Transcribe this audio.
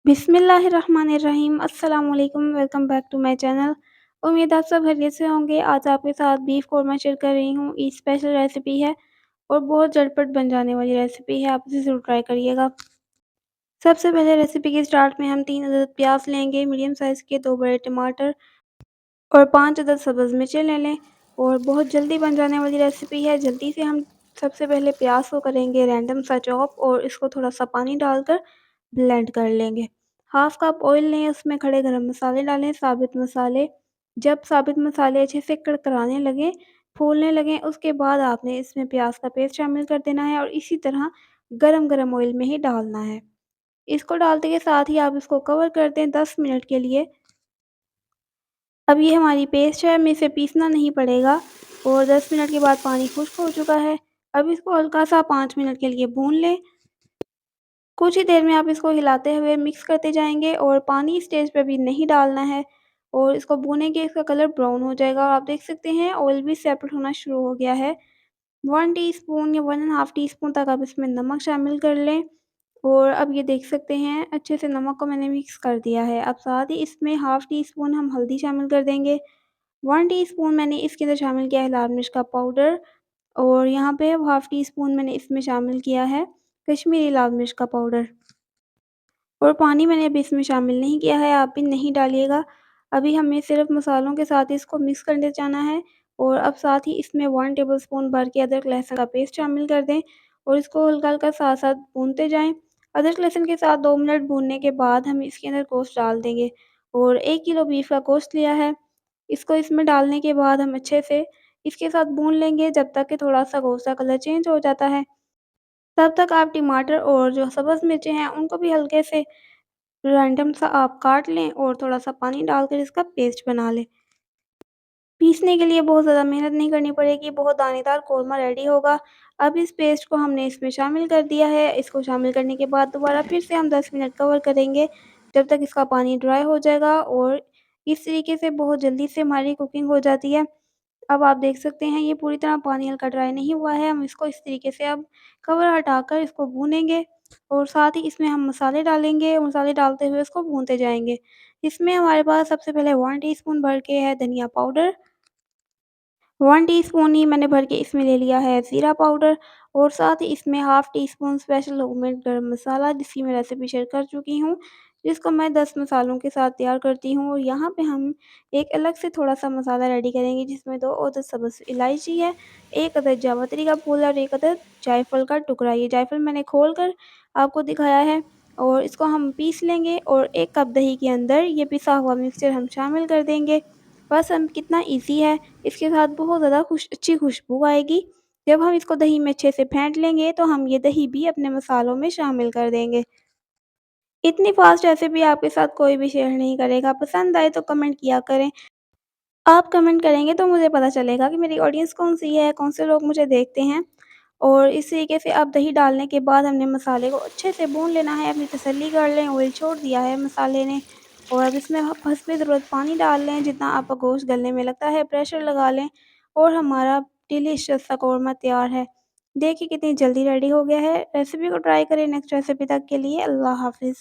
बिस्मिल्लाहिर्रहमानिर्रहीम अस्सलाम वालेकुम welcome back to my channel. उम्मीद आप सब खैरियत से होंगे। आज आपके साथ बीफ कौरमा शेयर कर रही हूँ। ईद स्पेशल रेसिपी है और बहुत झटपट बन जाने वाली रेसिपी है। आप इसे ज़रूर ट्राई करिएगा। सबसे पहले रेसिपी के स्टार्ट में हम 3 अदद प्याज लेंगे, मीडियम साइज़ के 2 बड़े टमाटर और 5 अदद सब्ज़ मिर्चें ले लें। और बहुत जल्दी बन जाने वाली रेसिपी है। जल्दी से हम सबसे पहले प्याज को करेंगे रैंडम सा चॉप और इसको थोड़ा सा पानी डालकर ब्लेंड कर लेंगे। हाफ़ कप ऑयल लें, उसमें खड़े गरम मसाले डालें, साबित मसाले। जब साबित मसाले अच्छे से कड़कड़ाने लगें, फूलने लगें, उसके बाद आपने इसमें प्याज का पेस्ट शामिल कर देना है और इसी तरह गरम-गरम ऑयल में ही डालना है। इसको डालते के साथ ही आप इसको कवर कर दें 10 मिनट के लिए। अब ये हमारी पेस्ट है, हमें इसे पीसना नहीं पड़ेगा और 10 मिनट के बाद पानी खुश्क हो चुका है। अब इसको हल्का सा 5 मिनट के लिए भून लें। कुछ ही देर में आप इसको हिलाते हुए मिक्स करते जाएंगे और पानी इस स्टेज पे अभी नहीं डालना है और इसको भूनेंगे, इसका कलर ब्राउन हो जाएगा और आप देख सकते हैं ऑयल भी सेपरेट होना शुरू हो गया है। 1 टीस्पून या 1 1/2 टीस्पून तक आप इसमें नमक शामिल कर लें और अब ये देख सकते हैं अच्छे से नमक को मैंने मिक्स कर दिया है। अब साथ ही इसमें हाफ़ टी स्पून हम हल्दी शामिल कर देंगे। 1 टीस्पून मैंने इसके अंदर शामिल किया है लाल मिर्च का पाउडर और यहाँ पे हाफ़ टी स्पून मैंने इसमें शामिल किया है कश्मीरी लाल मिर्च का पाउडर। और पानी मैंने अभी इसमें शामिल नहीं किया है, आप भी नहीं डालिएगा। अभी हमें सिर्फ़ मसालों के साथ इसको मिक्स करते जाना है और अब साथ ही इसमें 1 टेबलस्पून भर के अदरक लहसुन का पेस्ट शामिल कर दें और इसको हल्का-हल्का साथ-साथ भूनते जाएँ। अदरक लहसुन के साथ 2 मिनट भूनने के बाद हम इसके अंदर गोश्त डाल देंगे और 1 किलो बीफ का गोश्त लिया है। इसको इसमें डालने के बाद हम अच्छे से इसके साथ भून लेंगे जब तक कि थोड़ा-सा गोश्त का कलर चेंज हो जाता है। तब तक आप टमाटर और जो सब्ज़ मिर्चें हैं उनको भी हल्के से रैंडम सा आप काट लें और थोड़ा-सा पानी डालकर इसका पेस्ट बना लें। पीसने के लिए बहुत ज़्यादा मेहनत नहीं करनी पड़ेगी, बहुत दानेदार कोरमा रेडी होगा। अब इस पेस्ट को हमने इसमें शामिल कर दिया है। इसको शामिल करने के बाद दोबारा फिर से हम 10 मिनट कवर करेंगे, जब तक इसका पानी ड्राई हो जाएगा और इस तरीके से बहुत जल्दी से हमारी कुकिंग हो जाती है। अब आप देख सकते हैं ये पूरी तरह पानी हल्का ड्राई नहीं हुआ है। हम इसको इस तरीके से अब कवर हटाकर इसको भूनेंगे और साथ ही इसमें हम मसाले डालेंगे। मसाले डालते हुए इसको भूनते जाएँगे। इसमें हमारे पास सबसे पहले 1 टीस्पून भर के है धनिया पाउडर, 1 टीस्पून ही मैंने भर के इसमें ले लिया है ज़ीरा पाउडर और साथ ही इसमें half tea spoon special homemade गरम मसाला जिसकी मैं रेसिपी शेयर कर चुकी हूँ, जिसको मैं 10 मसालों के साथ तैयार करती हूँ। और यहाँ पे हम एक अलग से थोड़ा-सा मसाला रेडी करेंगे जिसमें 2 अदद सब्ज़ इलायची है, 1 अदद जावित्री का फूल और 1 अदद जायफल का टुकड़ा। ये जायफल मैंने खोल कर आपको दिखाया है और इसको हम पीस लेंगे और 1 कप दही के अंदर ये पिसा हुआ मिक्सचर हम शामिल कर देंगे। बस हम कितना ईज़ी है, इसके साथ बहुत ज़्यादा अच्छी खुशबू आएगी। जब हम इसको दही में अच्छे से फेंट लेंगे तो हम ये दही भी अपने मसालों में शामिल कर देंगे। इतनी फ़ास्ट रेसिपी आपके साथ कोई भी शेयर नहीं करेगा। पसंद आए तो कमेंट किया करें। आप कमेंट करेंगे तो मुझे पता चलेगा कि मेरी ऑडियंस कौन-सी है, कौन से लोग मुझे देखते हैं। और इस तरीके से अब दही डालने के बाद हमने मसाले को अच्छे से भून लेना है, अपनी तसल्ली कर लें, ऑयल छोड़ दिया है मसाले ने। और अब इसमें आप हस्बे ज़रूरत पानी डाल लें, जितना आपका गोश्त गलने में लगता है प्रेशर लगा लें और हमारा डिलीशियस सा कौरमा तैयार है। देखिए कितनी जल्दी रेडी हो गया है। रेसिपी को ट्राई करें। नेक्स्ट रेसिपी तक के लिए अल्लाह हाफ़िज़।